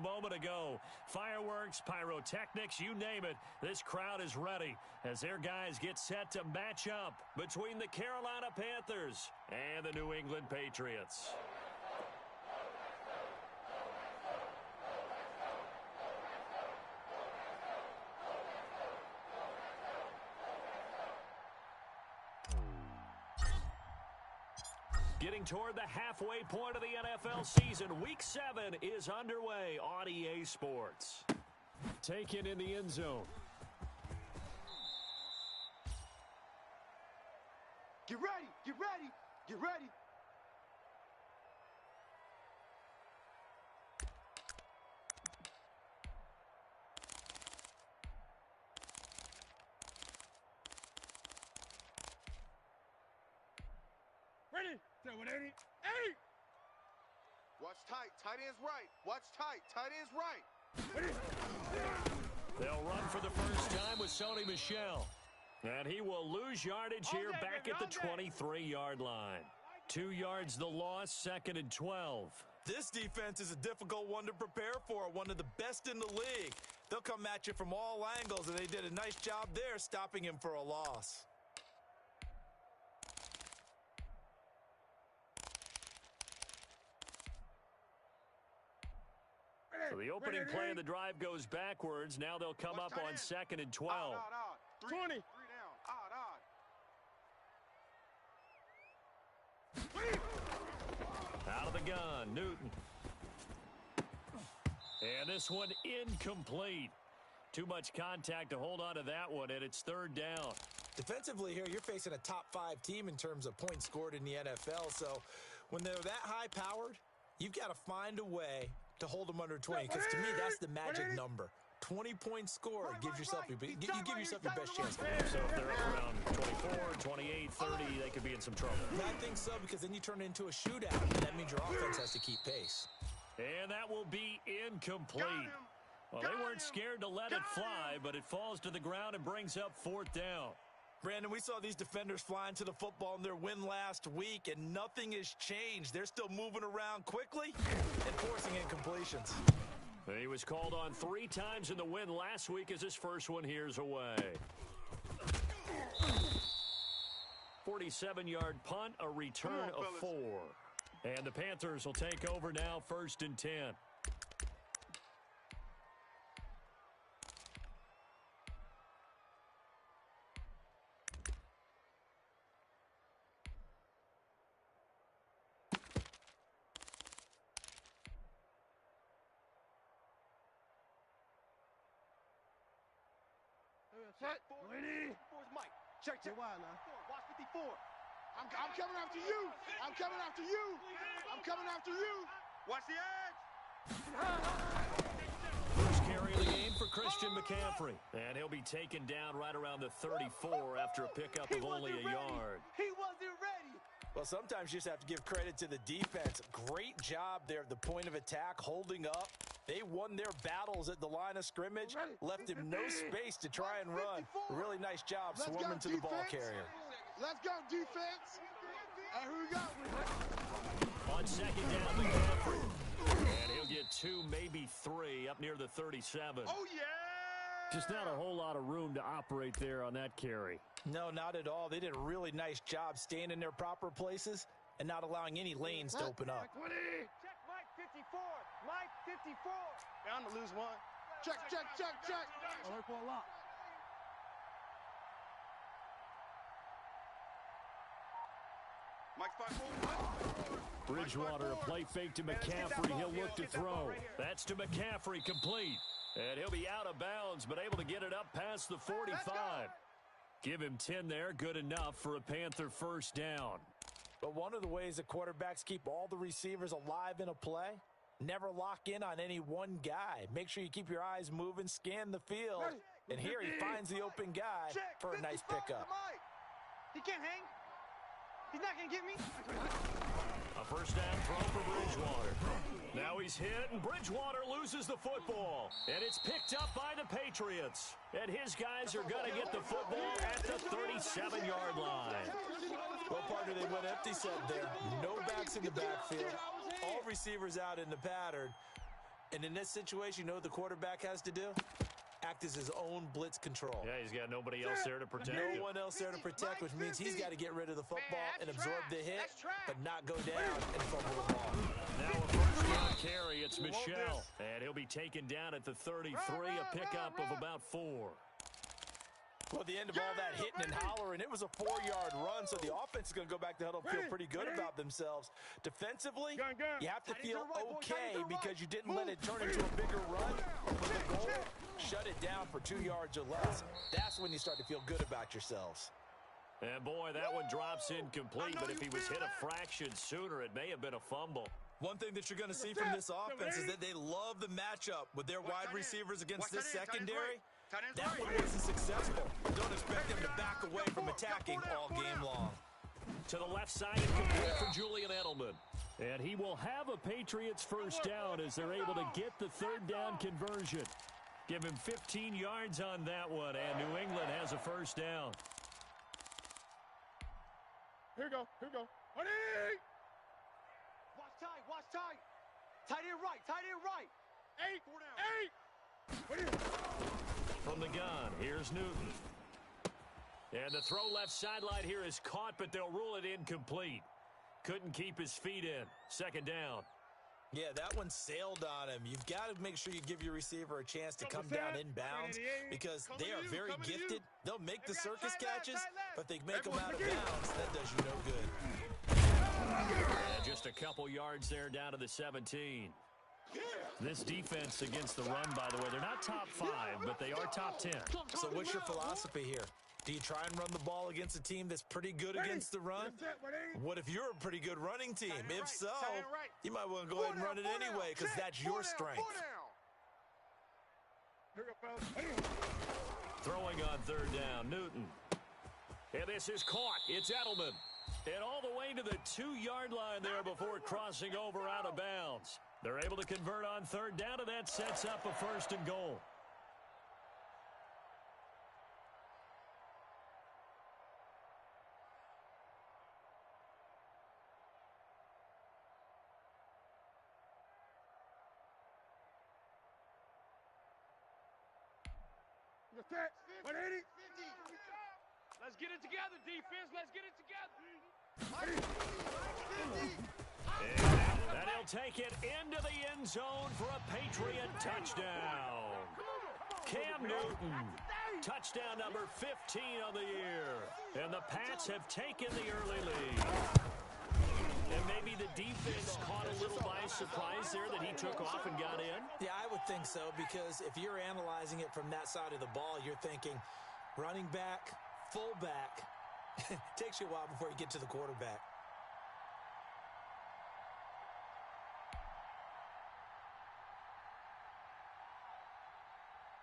moment ago. Fireworks, pyrotechnics, you name it. This crowd is ready as their guys get set to match up between the Carolina Panthers and the New England Patriots. Getting toward the halfway point of the NFL season, Week 7 is underway on EA Sports. Taken in the end zone. Get ready, get ready, get ready. Ready? 780. 8! Watch tight. Tight end's right. Watch tight. Tight end's right. Ready? They'll run for the first time with Sony Michel. And he will lose yardage here back at the 23-yard line. 2 yards the loss, 2nd and 12. This defense is a difficult one to prepare for, one of the best in the league. They'll come at you from all angles, and they did a nice job there stopping him for a loss. So the opening play of the drive goes backwards. Now they'll come up on 2nd and 12. Odd. 20. 3 down. Odd. Out of the gun, Newton. And this one incomplete. Too much contact to hold on to that one, and it's 3rd down. Defensively here, you're facing a top-5 team in terms of points scored in the NFL. So when they're that high-powered, you've got to find a way to hold them under 20, because to me, that's the magic number. 20 points scored gives yourself you give yourself your best chance. So if they're up around 24, 28, 30, they could be in some trouble. I think so, because then you turn it into a shootout. That means your offense has to keep pace. And that will be incomplete. Well, they weren't scared to let it fly, but it falls to the ground and brings up 4th down. Brandon, we saw these defenders flying to the football in their win last week, and nothing has changed. They're still moving around quickly and forcing incompletions. He was called on 3 times in the win last week as his first one here's away. 47-yard punt, a return of 4. And the Panthers will take over now, 1st and 10. Set. Ready? Mike. Check. Watch 54. I'm coming after you. I'm coming after you. I'm coming after you. Watch the edge. First carry of the game for Christian McCaffrey. And he'll be taken down right around the 34 after a pickup of only a yard. He wasn't ready. Well, sometimes you just have to give credit to the defense. Great job there at the point of attack, holding up. They won their battles at the line of scrimmage, left him no space to try and run. Really nice job swarming to the ball carrier. Let's go, defense. And here we go. On 2nd down, McCaffrey. And he'll get 2, maybe 3, up near the 37. Oh, yeah! Just not a whole lot of room to operate there on that carry. No, not at all. They did a really nice job staying in their proper places and not allowing any lanes to open up. 20. Check Mike 54. Mike 54. Bound to lose one. Check. Alert for a lock. Mike 54. Bridgewater, a play fake to McCaffrey. He'll look to throw. That's to McCaffrey, complete. And he'll be out of bounds, but able to get it up past the 45. Give him 10 there, good enough for a Panther 1st down. But one of the ways that quarterbacks keep all the receivers alive in a play, never lock in on any one guy. Make sure you keep your eyes moving, scan the field. And here he finds the open guy for a nice pickup. He can't hang. He's not going to get me. A 1st down throw for Bridgewater. Now he's hit, and Bridgewater loses the football. And it's picked up by the Patriots. And his guys are going to get the football at the 37-yard line. Well, partner, they went empty set there. No backs in the backfield. All receivers out in the pattern. And in this situation, you know what the quarterback has to do? Act as his own blitz control. Yeah, he's got nobody else there to protect him. No one else there to protect, which means he's got to get rid of the football and absorb the hit, but not go down and fumble the ball. Now a first down carry, it's Michelle. And he'll be taken down at the 33, a pickup of about 4. Well, at the end of all that hitting and hollering, it was a 4-yard run, so the offense is going to go back to huddle and feel pretty good about themselves. Defensively, you have to feel okay because you didn't let it turn into a bigger run. But the goal, shut it down for 2 yards or less. That's when you start to feel good about yourselves. And boy, that one drops incomplete, but if he was hit a fraction sooner, it may have been a fumble. One thing that you're going to see from this offense is that they love the matchup with their wide receivers against this secondary. That one wasn't successful. Don't expect them to back away from attacking all game long. To the left side, complete for Julian Edelman. And he will have a Patriots first down as they're able to get the third down conversion. Give him 15 yards on that one, and New England has a first down. Here we go. Ready? Watch tight. Tight end right. 8. Ready? From the gun, here's Newton. And the throw left sideline here is caught, but they'll rule it incomplete. Couldn't keep his feet in. Second down. Yeah, that one sailed on him. You've got to make sure you give your receiver a chance to come down inbounds because they are very gifted. They'll make the circus catches, but they make them out of bounds. That does you no good. And just a couple yards there down to the 17. This defense against the run, by the way, they're not top 5, but they are top 10. So what's your philosophy here? Do you try and run the ball against a team that's pretty good against the run? What if you're a pretty good running team? If so, you might want to go ahead and run it anyway because that's your strength. Throwing on third down, Newton. And this is caught. It's Edelman. And all the way to the 2-yard line there before crossing over out of bounds. They're able to convert on third down, and that sets up a first and goal. Let's get it together, defense. Let's get it together. And he'll take it into the end zone for a Patriot touchdown. Cam Newton, touchdown number 15 on the year. And the Pats have taken the early lead. And maybe the defense caught a little by surprise there that he took off and got in. Yeah, I would think so because if you're analyzing it from that side of the ball, you're thinking running back, fullback. Takes you a while before you get to the quarterback.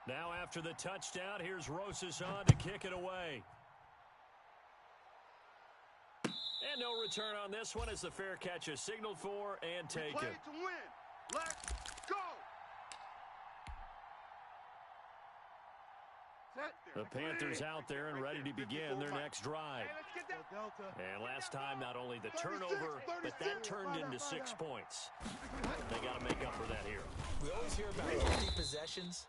Now after the touchdown, here's Rosas on to kick it away. And no return on this one as the fair catch is signaled for and taken. Play to win. Let's go. The Panthers out there and ready to begin their next drive. And last time, not only the turnover, but that turned into 6 points. They got to make up for that here. We always hear about empty possessions,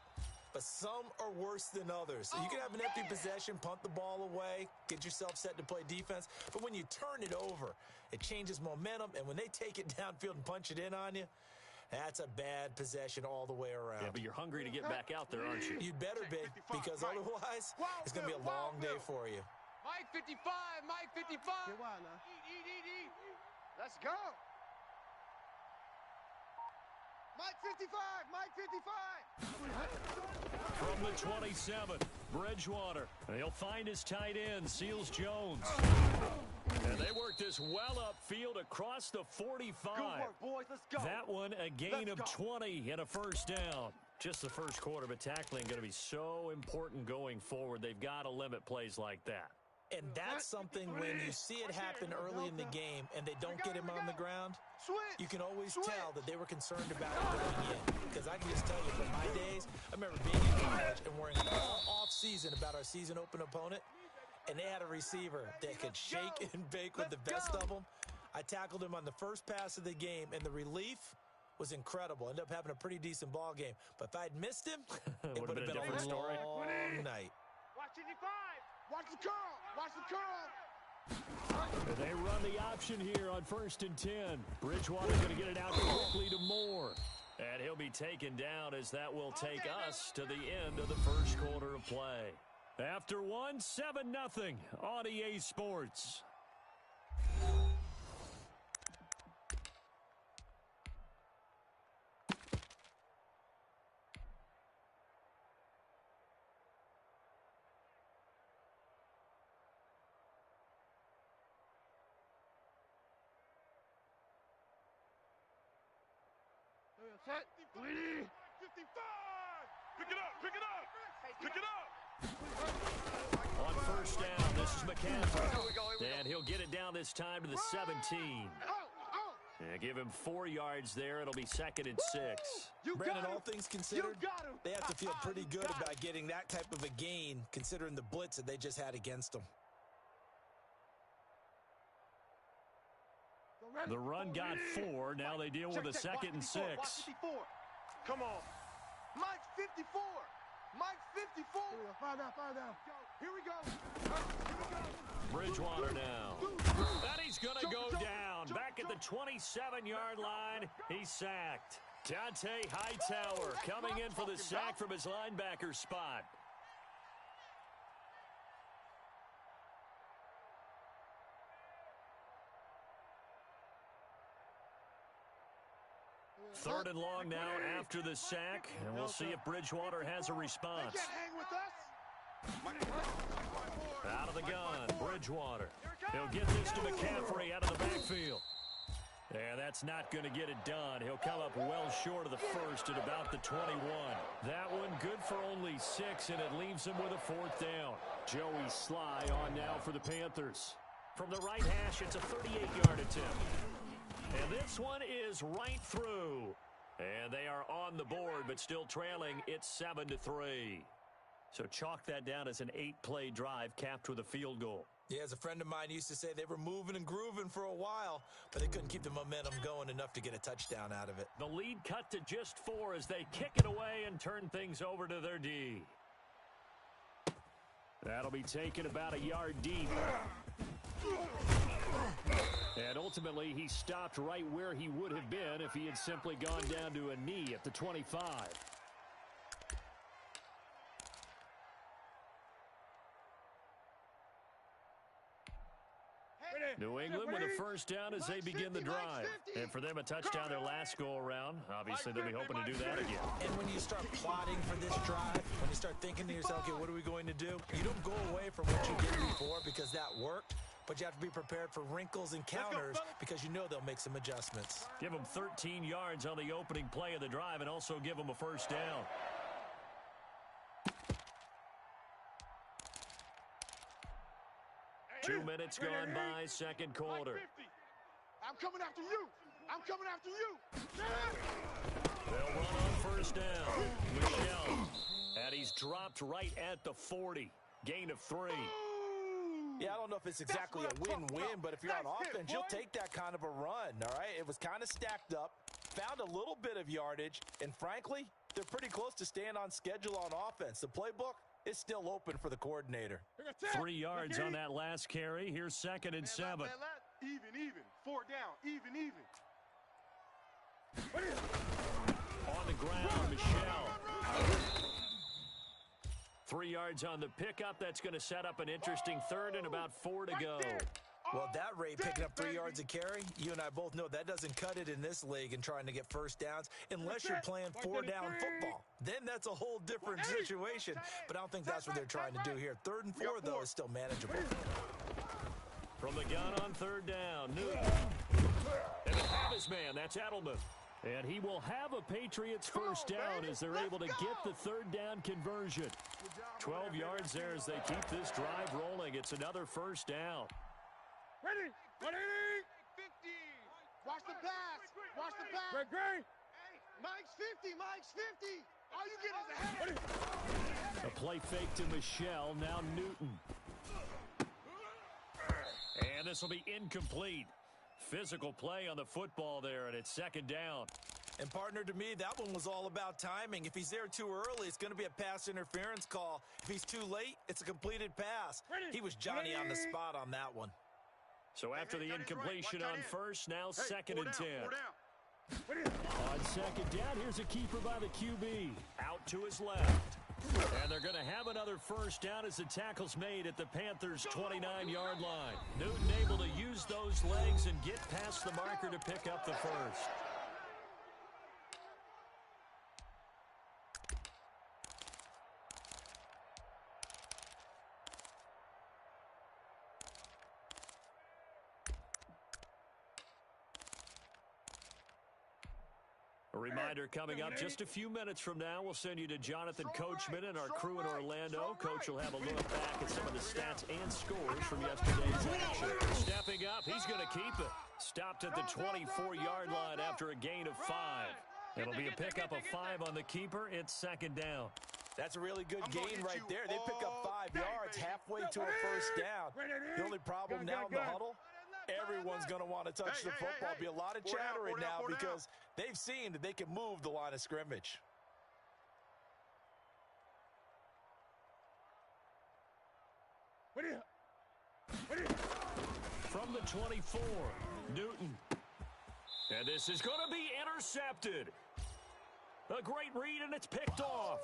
but some are worse than others. So you can have an empty possession, punt the ball away, get yourself set to play defense. But when you turn it over, it changes momentum. And when they take it downfield and punch it in on you, that's a bad possession all the way around. Yeah, but you're hungry to get back out there, aren't you? You'd better be, because otherwise, it's going to be a long day for you. Mike 55, Mike 55. Eat. Let's go. Mike 55, Mike 55. From the 27, Bridgewater. And he'll find his tight end, Seals Jones. And they work this well upfield across the 45. Good work, boys. Let's go. That one, a gain of 20 and a first down. Just the first quarter, but tackling going to be so important going forward. They've got to limit plays like that. And that's something when you see it happen early in the game and they don't get him on the ground, you can always tell that they were concerned about it going in. Because I can just tell you from my days, I remember being in college and worrying all off-season about our season open opponent, and they had a receiver that could shake and bake with the best of them. I tackled him on the first pass of the game, and the relief was incredible. Ended up having a pretty decent ball game. But if I'd missed him, it would have been a different story. long night. Watch 55. Watch the curl. Watch the curl. And they run the option here on 1st and 10. Bridgewater's going to get it out quickly to Moore. And he'll be taken down as that will take us to the end of the first quarter of play. After one, 7-0 on EA Sports. Set. 55. Pick it up. Pick it up. Pick it up. On 1st down, this is McCaffrey. And he'll get it down this time to the 17. Yeah, give him 4 yards there. It'll be 2nd and 6. Brandon, all things considered, they have to feel pretty good about getting that type of a gain, considering the blitz that they just had against them. The run got 4. Now they deal with a 2nd and 6. Come on. Mike's 54. Mike's 54. Find out. Here we go. Bridgewater now. And he's going to go down. Back at the 27-yard line. He's sacked. Dante Hightower coming in for the sack from his linebacker spot. Third and long now after the sack, and we'll see if Bridgewater has a response. Out of the gun, Bridgewater. He'll get this to McCaffrey out of the backfield. And that's not going to get it done. He'll come up well short of the first at about the 21. That one good for only 6, and it leaves him with a 4th down. Joey Sly on now for the Panthers. From the right hash, it's a 38-yard attempt. And this one is right through. And they are on the board, but still trailing. It's 7-3. So chalk that down as an 8-play drive capped with a field goal. Yeah, as a friend of mine used to say, they were moving and grooving for a while, but they couldn't keep the momentum going enough to get a touchdown out of it. The lead cut to just 4 as they kick it away and turn things over to their D. That'll be taken about a yard deep. And ultimately, he stopped right where he would have been if he had simply gone down to a knee at the 25. New England with a 1st down as they begin the drive. And for them, a touchdown their last go-around. Obviously, they'll be hoping to do that again. And when you start plotting for this drive, when you start thinking to yourself, okay, what are we going to do? You don't go away from what you did before because that worked. But you have to be prepared for wrinkles and counters because you know they'll make some adjustments. Give them 13 yards on the opening play of the drive and also give them a 1st down. Two minutes gone by, 2nd quarter. I'm coming after you. I'm coming after you. They'll run on 1st down. Michelle. And he's dropped right at the 40. Gain of 3. Yeah, I don't know if it's exactly a win-win, but if you're on offense, you'll take that kind of a run, all right? It was kind of stacked up, found a little bit of yardage, and frankly, they're pretty close to staying on schedule on offense. The playbook is still open for the coordinator. 3 yards on that last carry. Here's 2nd and 7. Even. 4 down. Even. On the ground, Michelle. 3 yards on the pickup. That's going to set up an interesting 3rd and about 4 to go. Well, that rate, picking up 3 yards a carry, you and I both know that doesn't cut it in this league and trying to get 1st downs unless you're playing 4-down football. Then that's a whole different situation, but I don't think that's what they're trying to do here. 3rd and 4, though, is still manageable. From the gun on 3rd down, Newton. And they have his man, that's Edelman. And he will have a Patriots 1st down as they're able to get the 3rd down conversion. 12 yards there as they keep this drive rolling. It's another 1st down. Ready. 50. Watch the pass. Great. Mike's 50. All you get is a header. A play fake to Michelle. Now Newton. And this will be incomplete. Physical play on the football there, and it's 2nd down. And, partner, to me, that one was all about timing. If he's there too early, it's going to be a pass interference call. If he's too late, it's a completed pass. He was Johnny on the spot on that one. So after the incompletion on first, now second and 10. On second down, here's a keeper by the QB. Out to his left. And they're going to have another first down as the tackle's made at the Panthers' 29-yard line. Newton able to use those legs and get past the marker to pick up the first. A reminder coming up just a few minutes from now. We'll send you to Jonathan Coachman and our crew in Orlando. Coach will have a look back at some of the stats and scores from yesterday's action. Stepping up, he's going to keep it. Stopped at the 24-yard line after a gain of 5. It'll be a pickup of 5 on the keeper. It's second down. That's a really good gain right there. They pick up 5 yards halfway to a first down. The only problem now in the huddle, everyone's going to want to touch the football. Be a lot of chattering now because they've seen that they can move the line of scrimmage. From the 24, Newton. And this is going to be intercepted. A great read, and it's picked off.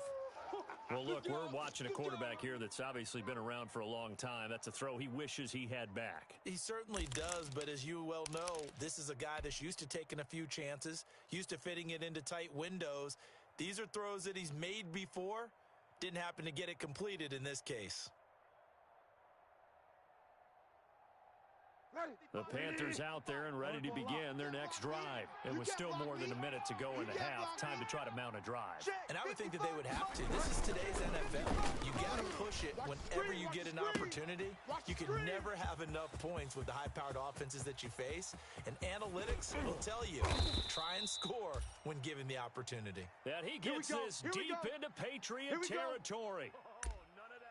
Well, look, we're watching a quarterback here that's obviously been around for a long time. That's a throw he wishes he had back. He certainly does, but as you well know, this is a guy that's used to taking a few chances, used to fitting it into tight windows. These are throws that he's made before. Didn't happen to get it completed in this case. The Panthers out there and ready to begin their next drive. It was still more than a minute to go in the half. Time to try to mount a drive. And I would think that they would have to. This is today's NFL. You got to push it whenever you get an opportunity. You can never have enough points with the high-powered offenses that you face. And analytics will tell you, try and score when given the opportunity. And he gets this deep into Patriot territory.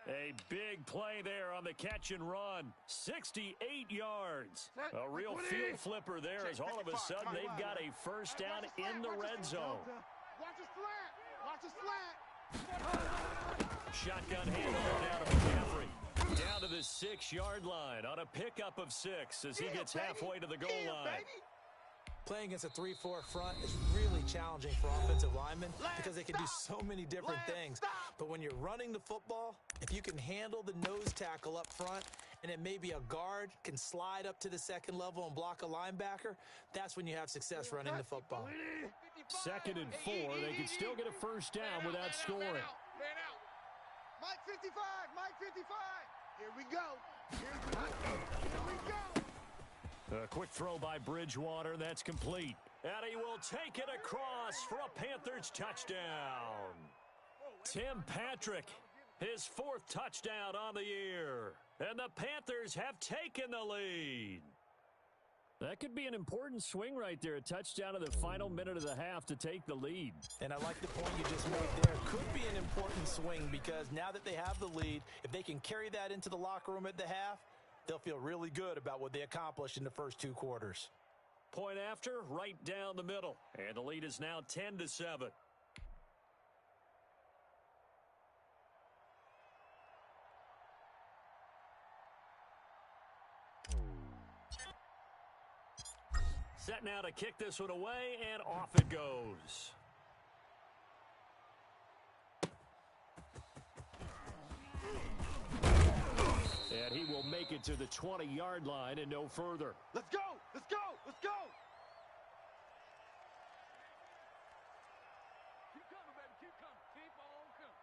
A big play there on the catch and run. 68 yards. A real field flipper there as all of a sudden they've got a first down in the red zone. Watch the slant. Shotgun handoff down to McCaffrey. Down to the 6-yard line on a pickup of 6 as he gets halfway to the goal line. Playing against a 3-4 front is really challenging for offensive linemen because they can do so many different things. But when you're running the football, if you can handle the nose tackle up front and then maybe a guard can slide up to the second level and block a linebacker, that's when you have success running the football. Second and 4, they can still get a first down without scoring. Mike 55, Mike 55. Here we go. Here we go. A quick throw by Bridgewater. That's complete. And he will take it across for a Panthers touchdown. Tim Patrick, his 4th touchdown on the year. And the Panthers have taken the lead. That could be an important swing right there. A touchdown in the final minute of the half to take the lead. And I like the point you just made there. Could be an important swing because now that they have the lead, if they can carry that into the locker room at the half, they'll feel really good about what they accomplished in the first 2 quarters. Point after, right down the middle. And the lead is now 10-7. Set now to kick this one away, and off it goes. And he will make it to the 20-yard line and no further. Let's go! Let's go! Let's go! Keep coming, baby. Keep coming. Keep on coming.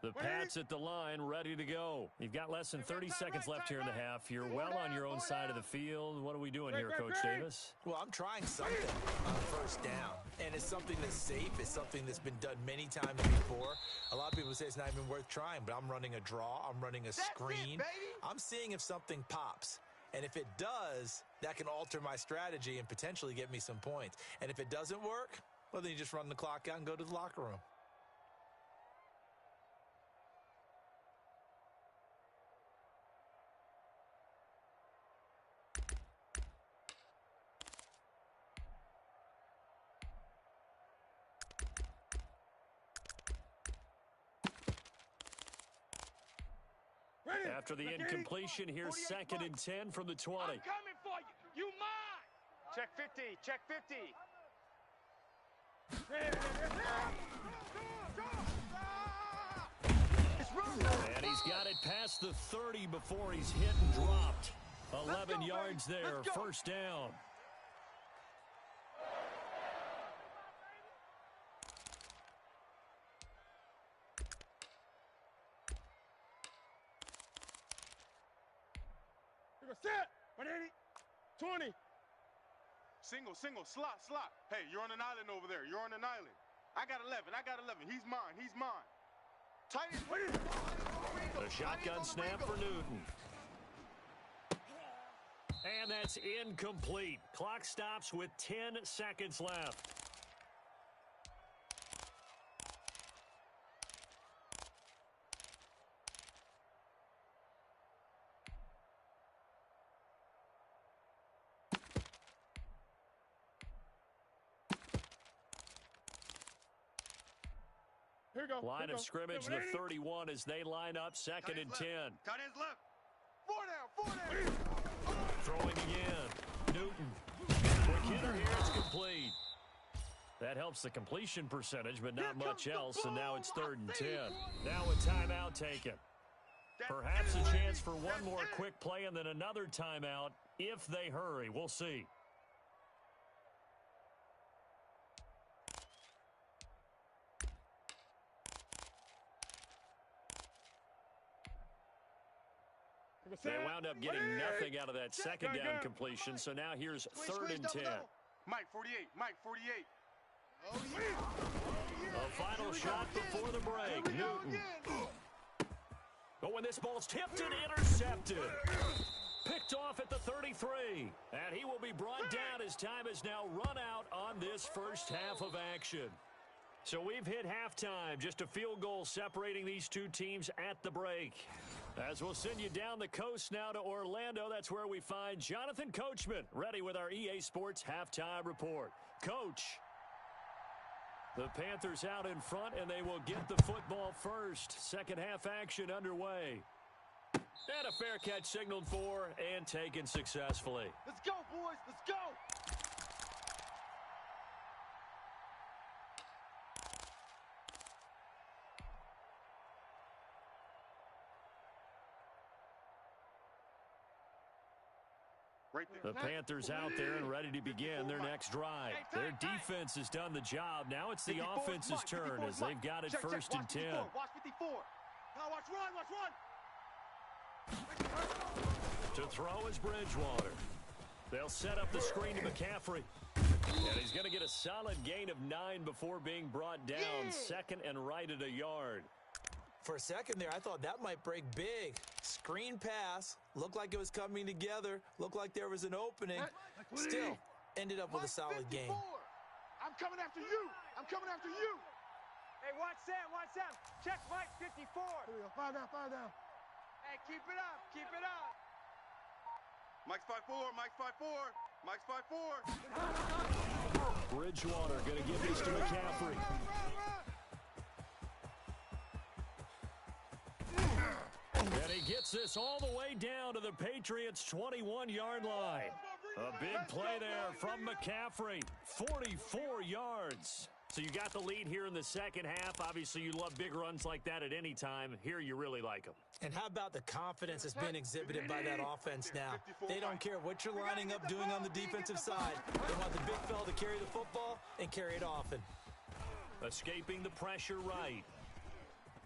The Pats at the line, ready to go. You've got less than 30 seconds left here in the half. You're well on your own side of the field. What are we doing here, Coach Davis? Well, I'm trying something on first down, and it's something that's safe. It's something that's been done many times before. A lot of people say it's not even worth trying, but I'm running a draw. I'm running a screen. I'm seeing if something pops. And if it does, that can alter my strategy and potentially get me some points. And if it doesn't work, well, then you just run the clock out and go to the locker room. After the incompletion, here's 2nd and 10 from the 20. I'm coming for you. You mine. Check 50. Check 50. And he's got it past the 30 before he's hit and dropped. 11 yards there, first down. Set. 20. Single, slot. Hey, you're on an island over there. You're on an island. I got 11. He's mine. Tight. The shotgun snap for Newton. And that's incomplete. Clock stops with 10 seconds left. Line of scrimmage, the 31 as they line up, 2nd and 10. Tight ends left. 4 down. Throwing again. Newton. Quick hitter here, it's complete. That helps the completion percentage, but not much else, and now it's 3rd and 10. Now a timeout taken. Perhaps a chance for one more quick play and then another timeout if they hurry. We'll see. They wound up getting nothing out of that 2nd down completion, so now here's 3rd and 10. Mike 48. A final shot before the break. Newton. But when this ball's tipped and intercepted. Picked off at the 33. And he will be brought down as time has now run out on this first half of action. So we've hit halftime. Just a field goal separating these two teams at the break. As we'll send you down the coast now to Orlando, that's where we find Jonathan Coachman, ready with our EA Sports halftime report. Coach, the Panthers out in front, and they will get the football first. Second half action underway. And a fair catch signaled for and taken successfully. Let's go, boys. Let's go. Right there. The Panthers out there and ready to begin their next drive. Their defense has done the job. Now it's the offense's turn as they've got it 1st and 10. Watch 54. Now watch run. To throw is Bridgewater. They'll set up the screen to McCaffrey. And he's going to get a solid gain of 9 before being brought down. 2nd and right at a yard. For a second there, I thought that might break big. Screen pass. Looked like it was coming together. Looked like there was an opening. Still, ended up with a solid game. I'm coming after you. Hey, watch Sam. Check Mike 54. Fire down. Hey, keep it up. Mike's 5'4". Bridgewater going to give this to McCaffrey. And he gets this all the way down to the Patriots' 21-yard line. A big play there from McCaffrey. 44 yards. So you got the lead here in the second half. Obviously, you love big runs like that at any time. Here, you really like them. And how about the confidence that's been exhibited by that offense now? They don't care what you're lining up doing on the defensive side. They want the big fella to carry the football and carry it often. Escaping the pressure right.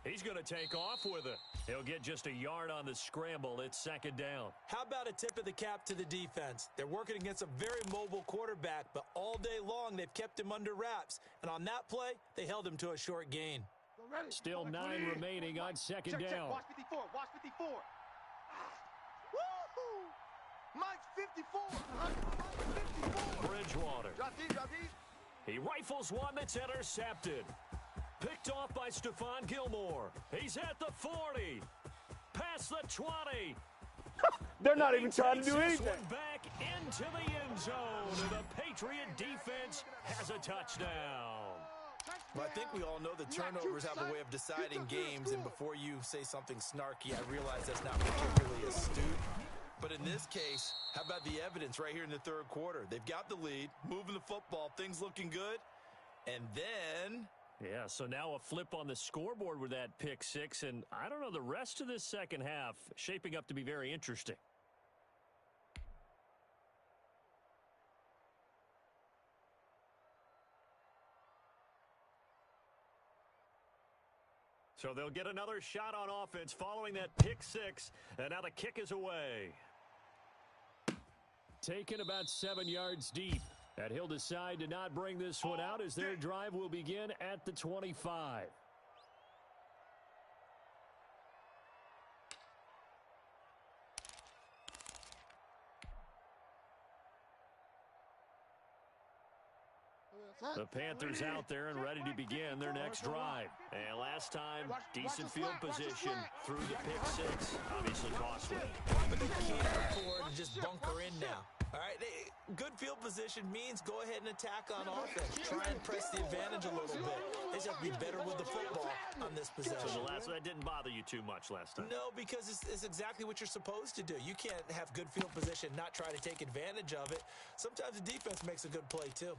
He's going to take off with it. He'll get just a yard on the scramble. It's 2nd down. How about a tip of the cap to the defense? They're working against a very mobile quarterback, but all day long they've kept him under wraps. And on that play, they held him to a short gain. Still 9 remaining on 2nd down. Watch 54. Woo-hoo! Mike's 54. Bridgewater. Drop these. He rifles one that's intercepted. Picked off by Stephon Gilmore. He's at the 40. Past the 20. They're not even trying to do This anything. one back into the end zone. And the Patriot defense has a touchdown. Well, I think we all know that turnovers have a way of deciding games, and before you say something snarky, I realize that's not particularly astute. But in this case, how about the evidence right here in the third quarter? They've got the lead, moving the football, things looking good, and then... Yeah, so now a flip on the scoreboard with that pick six, and I don't know, the rest of this second half shaping up to be very interesting. So they'll get another shot on offense following that pick six, and now the kick is away. Taken about 7 yards deep. And he'll decide to not bring this one out as their drive will begin at the 25. The Panthers out there and ready to begin their next drive. And last time, decent field position through the pick six. Obviously costly. But they can't afford to just bunker in now. All right, good field position means go ahead and attack on offense. Try and press the advantage a little bit. They just have to be better with the football on this possession. So that didn't bother you too much last time? No, because it's exactly what you're supposed to do. You can't have good field position, not try to take advantage of it. Sometimes the defense makes a good play, too.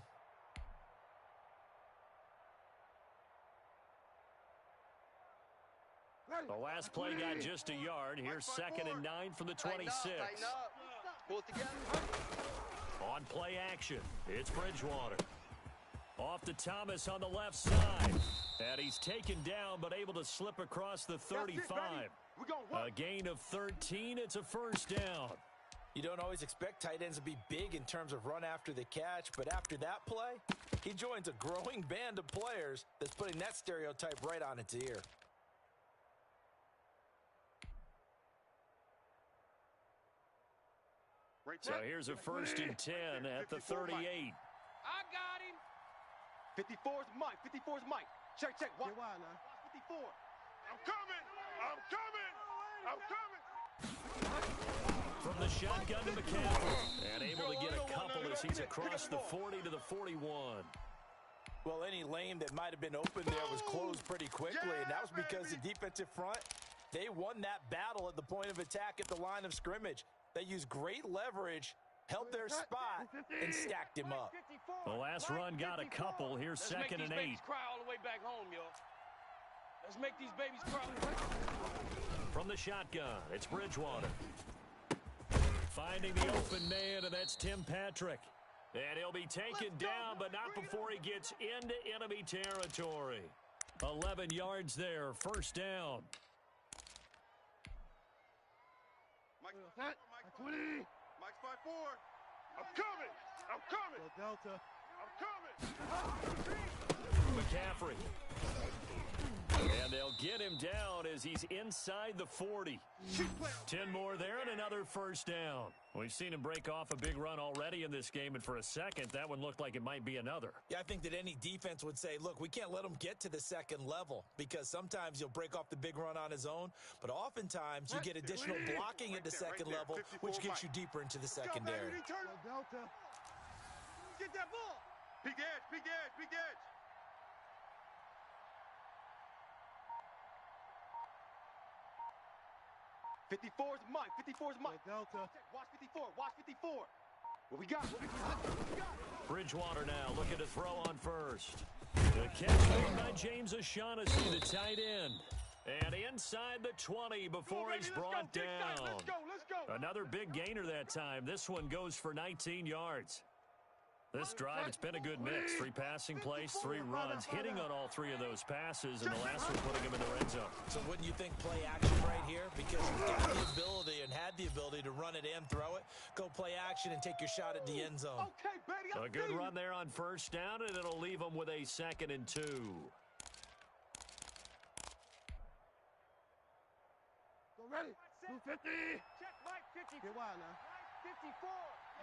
The last play got just a yard. Here's 2nd and 9 from the 26. Pull it together. On play action, it's Bridgewater. Off to Thomas on the left side. And he's taken down, but able to slip across the 35. A gain of 13. It's a first down. You don't always expect tight ends to be big in terms of run after the catch, but after that play, he joins a growing band of players that's putting that stereotype right on its ear. So here's a 1st and 10 at the 38. I got him. 54's Mike. 54's Mike. Check. Watch 54. I'm coming. From the shotgun to McCaffrey. And able to get a couple as he's across the 40 to the 41. Well, any lane that might have been open there was closed pretty quickly, and that was because the defensive front, they won that battle at the point of attack at the line of scrimmage. They used great leverage, held their spot, and stacked him up. The last run got a couple. Here's 2nd and 8. Let's make these babies cry all the way back home, y'all. Let's make these babies cry. From the shotgun, it's Bridgewater. Finding the open man, and that's Tim Patrick. And he'll be taken down, but not before he gets into enemy territory. 11 yards there, first down. Mike 20. Mike's 5-4. I'm coming. Delta. I'm coming. McCaffrey. And they'll get him down as he's inside the 40. 10 more there and another first down. We've seen him break off a big run already in this game, and for a second, that one looked like it might be another. Yeah, I think that any defense would say, look, we can't let him get to the second level because sometimes he'll break off the big run on his own, but oftentimes you get additional blocking at the second level, which gets you deeper into the secondary. Delta. Get that ball. Big edge. 54's Mike. 54's Mike. Delta. Watch 54. What we got? Bridgewater now looking to throw on first. The catch made by James O'Shaughnessy, the tight end. And inside the 20 before he's brought down. Let's go. Another big gainer that time. This one goes for 19 yards. This drive, it's been a good mix. 3 passing plays, 3 runs, hitting on all 3 of those passes, and the last one putting him in the red zone. So wouldn't you think play action right here? Because you've got the ability and had the ability to run it and throw it. Go play action and take your shot at the end zone. Okay, baby. A good run there on first down, and it'll leave them with a 2nd and 2. Go ready. 250. Check Mike 50. Get wild now. 54.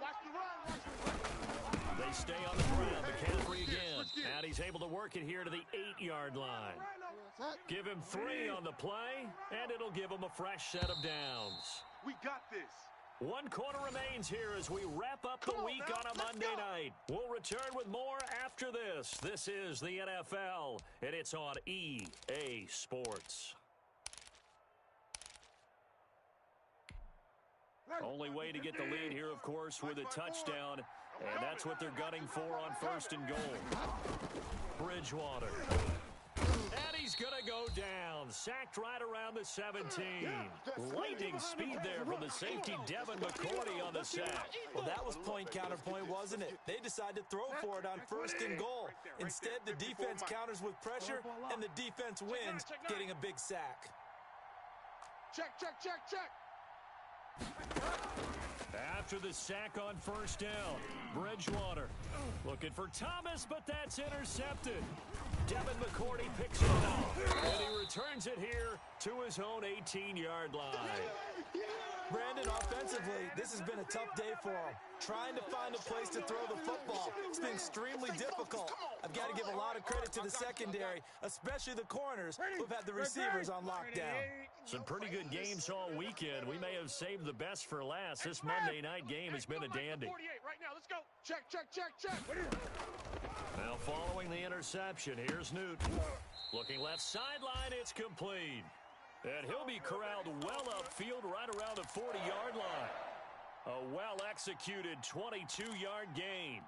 Watch the run. They stay on the ground. McCaffrey again. And he's able to work it here to the 8-yard line. Give him 3 on the play, and it'll give him a fresh set of downs. We got this. 1 quarter remains here as we wrap up the week on a Monday night. We'll return with more after this. This is the NFL, and it's on EA Sports. Only way to get the lead here, of course, with a touchdown, and that's what they're gunning for on 1st and goal. Bridgewater. And he's going to go down. Sacked right around the 17. Lightning speed there from the safety, Devin McCourty, on the sack. Well, that was point counterpoint, wasn't it? They decided to throw for it on 1st and goal. Instead, the defense counters with pressure, and the defense wins, getting a big sack. Check. After the sack on 1st down, Bridgewater looking for Thomas, but that's intercepted. Devin McCourty picks it up, and he returns it here to his own 18-yard line. Brandon, offensively, this has been a tough day for him. Trying to find a place to throw the football. It's been extremely difficult. I've got to give a lot of credit to the secondary, especially the corners who've had the receivers on lockdown. Some pretty good games all weekend. We may have saved the best for last. This Monday night game has been a dandy. 48 right now. Let's go. Check. Now following the interception, here's Newton. Looking left sideline, it's complete. And he'll be corralled well upfield right around the 40-yard line. A well-executed 22-yard gain.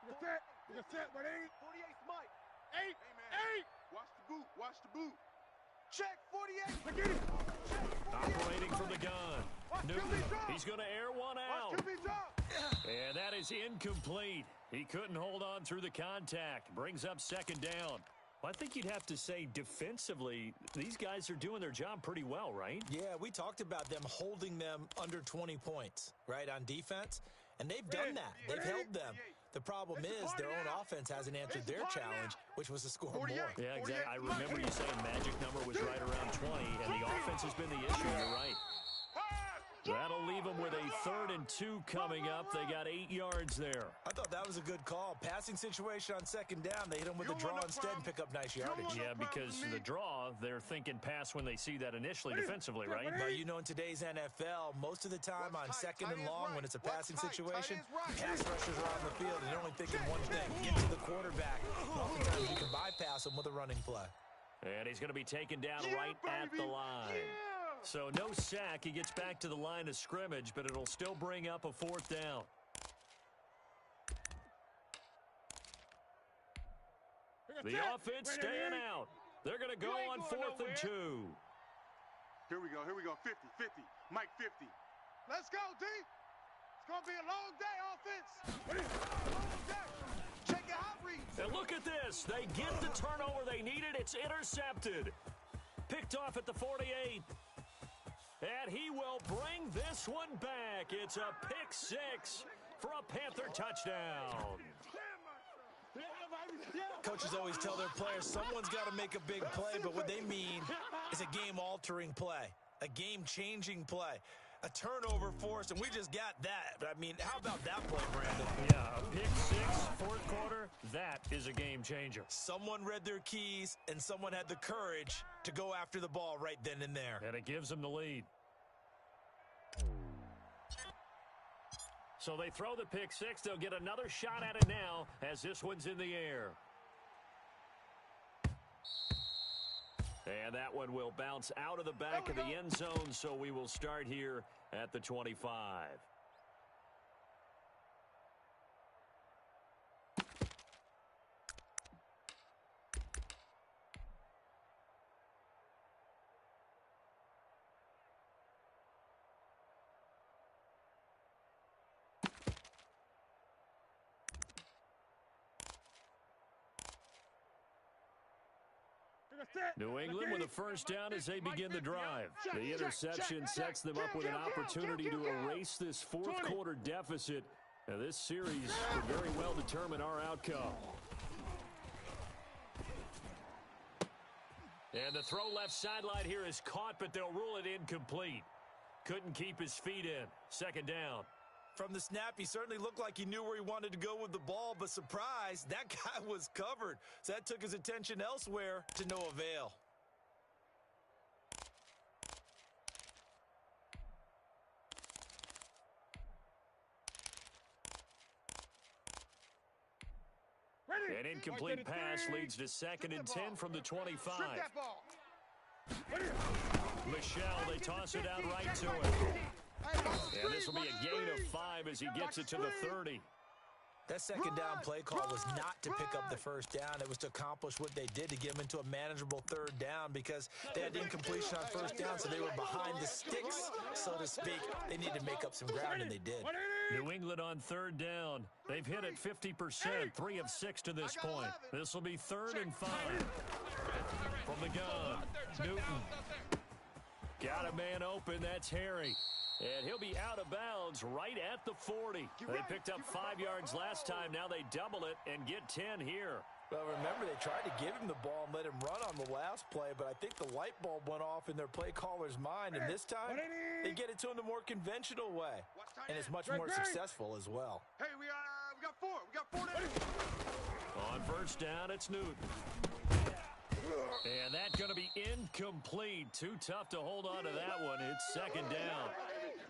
You can set, but 48's Mike. 8. Watch the boot. Check 48. Get it. Operating from the gun. Newton, he's going to air one out. Watch QB drop. And that is incomplete. He couldn't hold on through the contact. Brings up 2nd down. Well, I think you'd have to say defensively, these guys are doing their job pretty well, right? Yeah, we talked about them holding them under 20 points, right, on defense, and they've done that. They've held them. The problem is their own offense hasn't answered their challenge, which was to score more. Yeah, exactly. I remember you saying magic number was right around 20, and the offense has been the issue. You're right. That'll leave them with a 3rd and 2 coming up. They got 8 yards there. I thought that was a good call. Passing situation on 2nd down. They hit him with the draw instead and pick up nice yardage. Yeah, because the draw, they're thinking pass when they see that initially defensively, right? But you know, in today's NFL, most of the time on 2nd and long, when it's a passing situation, pass rushers are on the field and they're only thinking one thing, get to the quarterback. Oftentimes you can bypass them with a running play. And he's going to be taken down right at the line. So no sack. He gets back to the line of scrimmage, but it'll still bring up a 4th down. The offense staying out. They're going to go on 4th and 2. Here we go. 50. Mike 50. Let's go, D. It's going to be a long day, offense. Long day. Check your hot reads. And look at this. They get the turnover they needed. It's intercepted. Picked off at the 48. And he will bring this one back. It's a pick 6 for a Panther touchdown. Coaches always tell their players someone's got to make a big play, but what they mean is a game-altering play, a game-changing play, a turnover force, and we just got that. I mean, how about that play, Brandon? Yeah, a pick 6, 4th quarter, that is a game changer. Someone read their keys, and someone had the courage to go after the ball right then and there. And it gives them the lead. So they throw the pick 6. They'll get another shot at it now as this one's in the air. And that one will bounce out of the back of the end zone, so we will start here at the 25. New England with a 1st down as they begin the drive. The interception sets them up with an opportunity to erase this 4th quarter deficit. Now, this series could very well determine our outcome. And the throw left sideline here is caught, but they'll rule it incomplete. Couldn't keep his feet in. 2nd down. From the snap, he certainly looked like he knew where he wanted to go with the ball, but surprise, that guy was covered. So that took his attention elsewhere to no avail. An incomplete pass leads to 2nd and 10 from the 25. Michelle, they toss it out right to him. And this will be a gain of 5 as he gets it to the 30. That second down play call was not to pick up the first down. It was to accomplish what they did to get them into a manageable 3rd down because they had incompletion on 1st down, so they were behind the sticks, so to speak. They needed to make up some ground, and they did. New England on 3rd down. They've hit it 50%, 3 of 6 to this point. This will be 3rd and 5. From the gun, Newton. Got a man open, that's Harry. And he'll be out of bounds right at the 40. They picked up 5 yards last time. Now they double it and get 10 here. Well, remember, they tried to give him the ball and let him run on the last play, but I think the light bulb went off in their play caller's mind, and this time they get it to him the more conventional way, and it's much more successful as well. Hey, we got 4. We got 4 there. On 1st down, it's Newton. And that's going to be incomplete. Too tough to hold on to that one. It's 2nd down.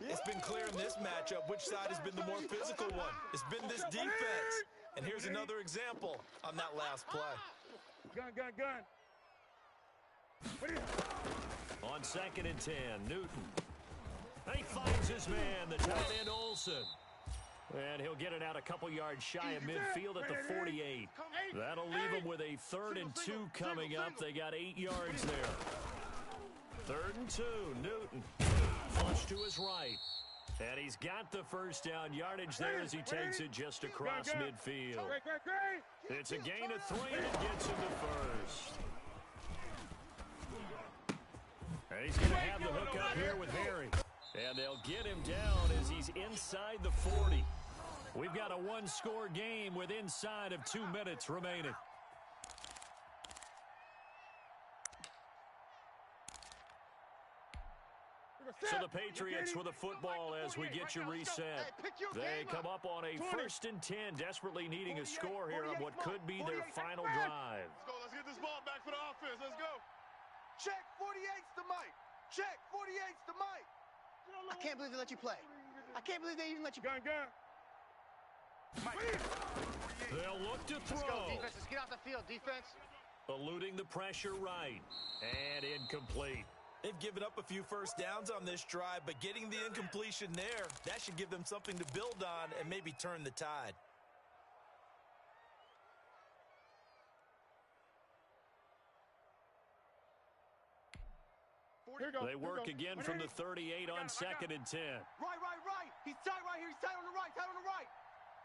It's been clear in this matchup which side has been the more physical one. It's been this defense. And here's another example on that last play. Gun. On 2nd and 10, Newton. And he finds his man, the tight end Olsen. And he'll get it out a couple yards shy of midfield at the 48. That'll leave him with a 3rd and 2 coming up. They got 8 yards there. 3rd and 2, Newton. Flush to his right. And he's got the first down yardage there as he takes it just across midfield. It's a gain of 3 and it gets him to 1st. And he's going to have the hook up here with Harry. And they'll get him down as he's inside the 40. We've got a 1-score game with inside of 2 minutes remaining. So the Patriots with the football as we get you reset. They come up on a 1st and 10, desperately needing a score here on what could be their final drive. Let's go. Let's get this ball back for the offense. Let's go. Check 48's the mic. Check 48's the mic. I can't believe they let you play. I can't believe they even let you. Gun. They'll look to throw. Let's go, defense. Let's get off the field, defense. Eluding the pressure right. And incomplete. They've given up a few first downs on this drive, but getting the incompletion there, that should give them something to build on and maybe turn the tide. They work again from the 38 on 2nd and 10. Right. He's tight right here. He's tight on the right.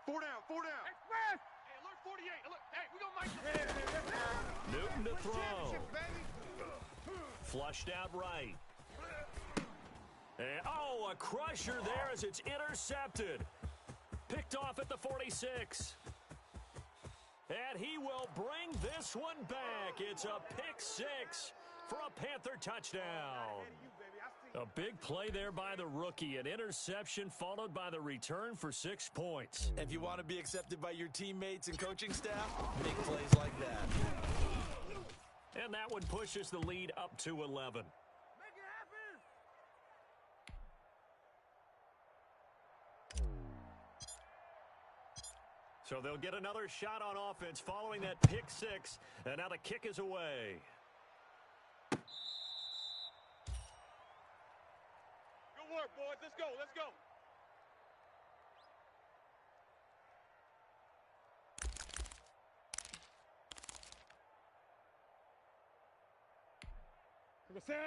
4 down. Express. Hey, alert 48. Alert. Hey, we gonna make Newton to throw. Flushed out right. And, a crusher there as it's intercepted. Picked off at the 46. And he will bring this one back. It's a pick 6 for a Panther touchdown. A big play there by the rookie. An interception followed by the return for 6 points. If you want to be accepted by your teammates and coaching staff, big plays like that. And that one pushes the lead up to 11. Make it happen. So they'll get another shot on offense following that pick 6. And now the kick is away. Good work, boys. Let's go.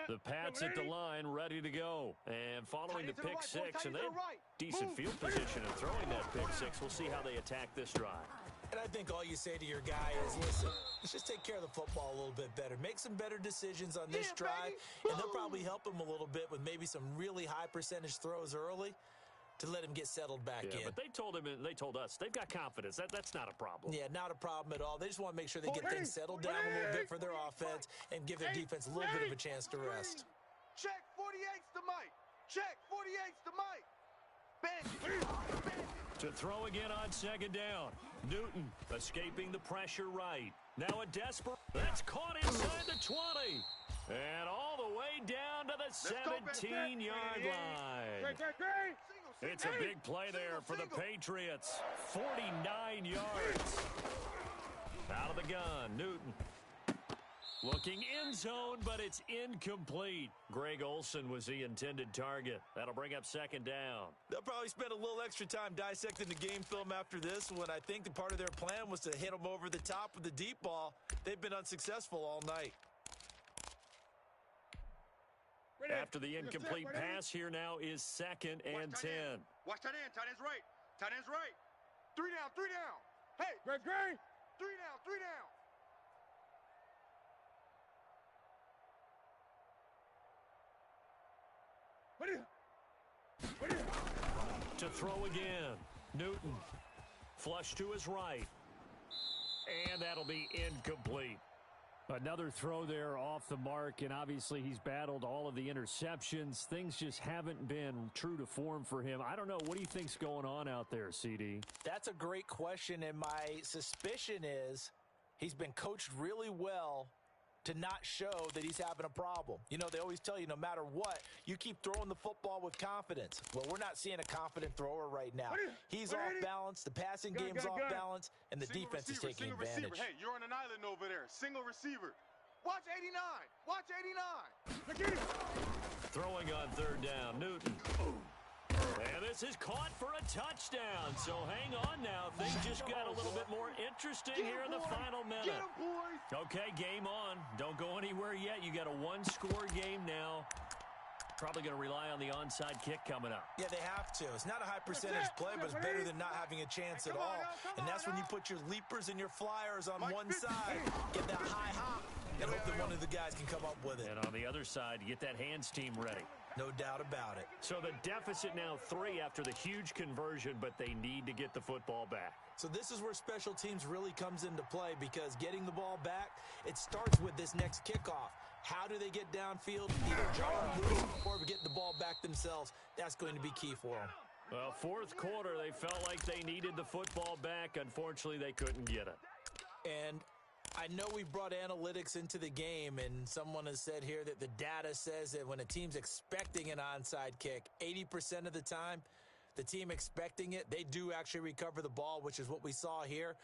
The Pats at the line, ready to go. And following the pick 6, and they have decent field position in throwing that pick 6. We'll see how they attack this drive. And I think all you say to your guy is, listen, let's just take care of the football a little bit better. Make some better decisions on this drive, and they'll probably help him a little bit with maybe some really high percentage throws early to let him get settled back in. But they told us, they've got confidence. That's not a problem. Yeah, not a problem at all. They just want to make sure they get things settled down a little bit for their offense and give their defense a little bit of a chance to rest. Check 48's the mic. Check 48's the mic. Bend. To throw again on 2nd down. Newton escaping the pressure right. Now a desperate. That's caught inside the 20. And all the way down to the 17-yard line. It's a big play there for the Patriots. 49 yards. Out of the gun, Newton. Looking end zone, but it's incomplete. Greg Olsen was the intended target. That'll bring up second down. They'll probably spend a little extra time dissecting the game film after this one. I think the part of their plan was to hit them over the top with the deep ball. They've been unsuccessful all night. After the incomplete pass, here now is second and 10. Watch tight end. Tight end's right. Tight end's right. 3 down, 3 down. Hey, Greg, 3 down, 3 down. To throw again. Newton. Flush to his right. And that'll be incomplete. Another throw there off the mark, and obviously he's battled all of the interceptions. Things just haven't been true to form for him. I don't know. What do you think's going on out there, CD? That's a great question, and my suspicion is he's been coached really well to not show that he's having a problem. You know, they always tell you no matter what, you keep throwing the football with confidence. Well, we're not seeing a confident thrower right now. He's off balance, the passing game's off balance, and the defense is taking advantage. Hey, you're on an island over there. Single receiver. Watch 89. Watch 89. Throwing on third down, Newton. And this is caught for a touchdown. So hang on now. Things just got a little bit more interesting here in the final minute. Okay, game on. Don't go anywhere yet. You got a one-score game now. Probably going to rely on the onside kick coming up. Yeah, they have to. It's not a high percentage play, but it's better than not having a chance at all. And that's when you put your leapers and your flyers on one side, get that high hop, and hope that one of the guys can come up with it. And on the other side, get that hands team ready. No doubt about it. So the deficit now 3 after the huge conversion, but they need to get the football back. So this is where special teams really comes into play, because getting the ball back, it starts with this next kickoff. How do they get downfield? Either John Lewis or get the ball back themselves. That's going to be key for them. Well, fourth quarter, they felt like they needed the football back. Unfortunately, they couldn't get it. And I know we brought analytics into the game, and someone has said here that the data says that when a team's expecting an onside kick, 80% of the time, the team expecting it, they do actually recover the ball, which is what we saw here.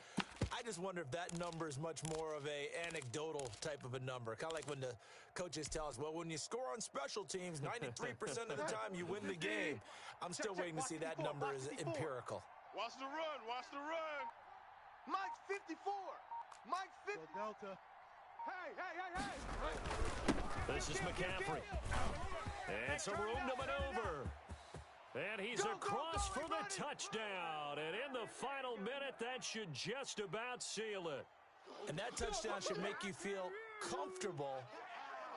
I just wonder if that number is much more of a anecdotal type of a number. Kind of like when the coaches tell us, well, when you score on special teams, 93% of the time you win the game. I'm still waiting to see that number is empirical. Watch the run. Watch the run. Mike's 54. Mike's 50. Delta. Hey. This is McCaffrey. And some room to maneuver. And he's across for the touchdown. And in the final minute, that should just about seal it. And that touchdown should make you feel comfortable.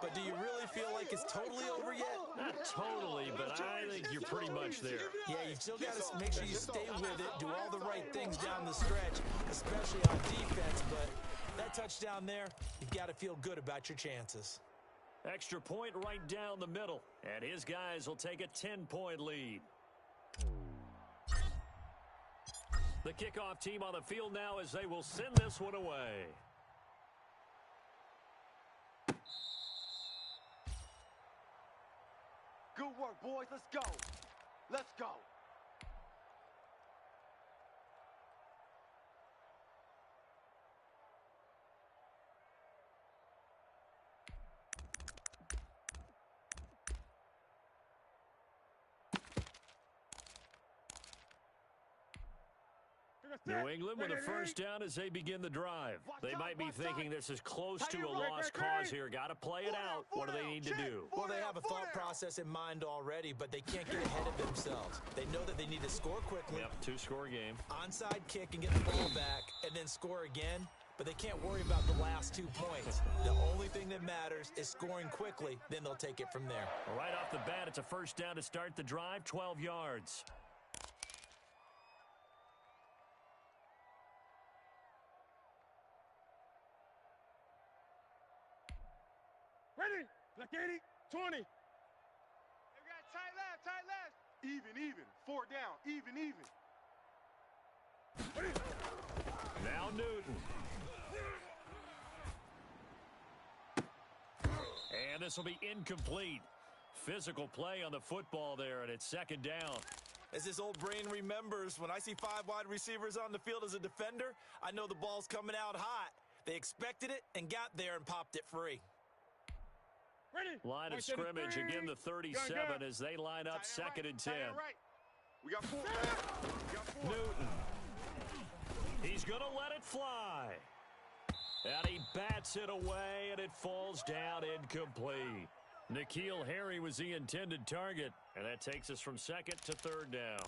But do you really feel like it's totally over yet? Not totally, but I think you're pretty much there. Yeah, you've still got to make sure you stay with it, do all the right things down the stretch, especially on defense. But that touchdown there, you've got to feel good about your chances. Extra point right down the middle. And his guys will take a 10-point lead. The kickoff team on the field now as they will send this one away. Good work, boys. Let's go. Let's go. New England with a first down as they begin the drive. They might be thinking this is close to a lost cause here. Got to play it out. What do they need to do? Well, they have a thought process in mind already, but they can't get ahead of themselves. They know that they need to score quickly. Yep, 2-score game. Onside kick and get the ball back and then score again. But they can't worry about the last 2 points. The only thing that matters is scoring quickly. Then they'll take it from there. Right off the bat, it's a first down to start the drive, 12 yards. Ready? Black 80, 20. We got tight left. Even. 4 down. Even. Now Newton. And this will be incomplete. Physical play on the football there, and it's second down. As this old brain remembers, when I see 5 wide receivers on the field as a defender, I know the ball's coming out hot. They expected it and got there and popped it free. Ready. Line of scrimmage, again the 37 as they line up second and 10. We got four. We got four. Newton. He's going to let it fly. And he bats it away, and it falls down incomplete. N'Keal Harry was the intended target, and that takes us from second to third down.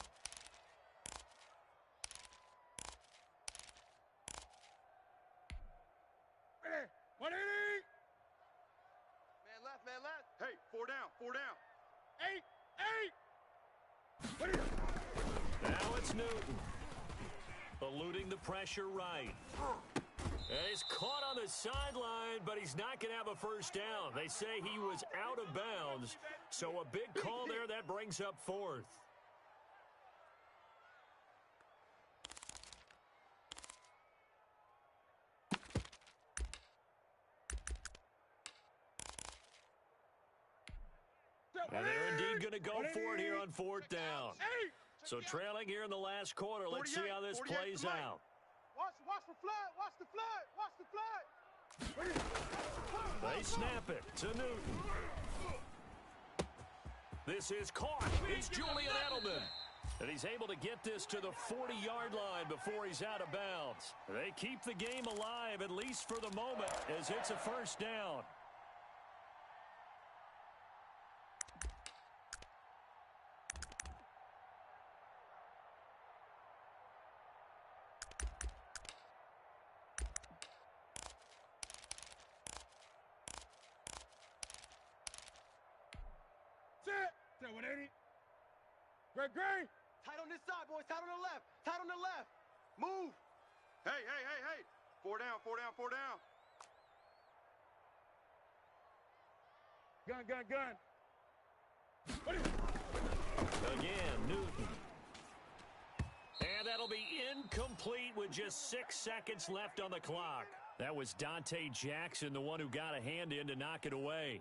Ready. 180. Man left. Hey, four down. 8. Ready. Now it's Newton. Eluding the pressure right. And he's caught on the sideline, but he's not going to have a first down. They say he was out of bounds, so a big call there that brings up fourth. And they're indeed going to go for it here on fourth down. So trailing here in the last quarter. Let's see how this plays out. Watch the flag. They snap it to Newton. This is caught. It's Julian Edelman. And he's able to get this to the 40-yard line before he's out of bounds. They keep the game alive, at least for the moment, as it's a first down. Set 180. Gray. Tight on this side, boys. Tight on the left. Move. Hey. Four down. Gun. Ready. Again, Newton. And that'll be incomplete with just 6 seconds left on the clock. That was Dante Jackson, the one who got a hand in to knock it away.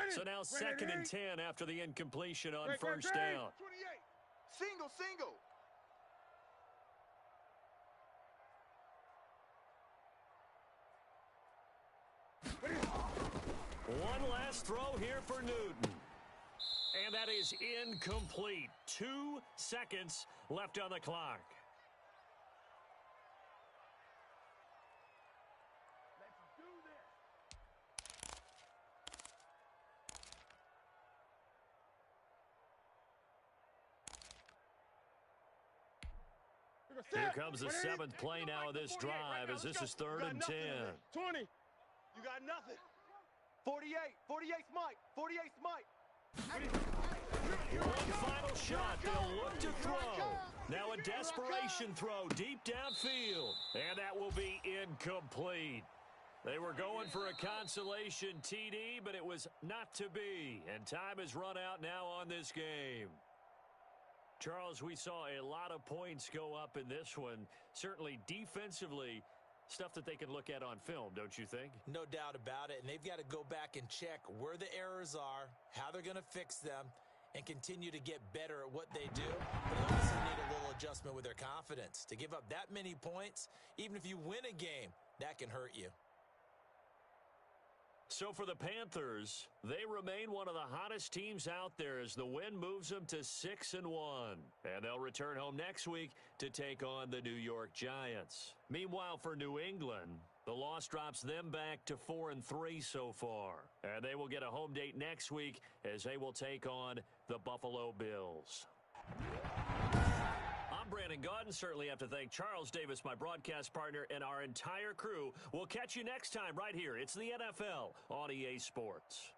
So now second and 10 after the incompletion on first down. 28. Single. One last throw here for Newton. And that is incomplete. 2 seconds left on the clock. Let's do this. Here comes the 7th play now of this drive as this is third and 10. 20. You got nothing. 48. 48's Mike. 48's Mike. One final shot. They'll look to throw. Now a desperation throw deep downfield. And that will be incomplete. They were going for a consolation TD, but it was not to be. And time has run out now on this game. Charles, we saw a lot of points go up in this one. Certainly defensively, stuff that they can look at on film, don't you think? No doubt about it, and they've got to go back and check where the errors are, how they're going to fix them, and continue to get better at what they do. But they also need a little adjustment with their confidence. To give up that many points, even if you win a game, that can hurt you. So for the Panthers, they remain one of the hottest teams out there as the win moves them to 6-1. And they'll return home next week to take on the New York Giants. Meanwhile, for New England, the loss drops them back to 4-3 so far. And they will get a home date next week as they will take on the Buffalo Bills. I'm Brandon Gaudin. Certainly have to thank Charles Davis, my broadcast partner, and our entire crew. We'll catch you next time right here. It's the NFL on EA Sports.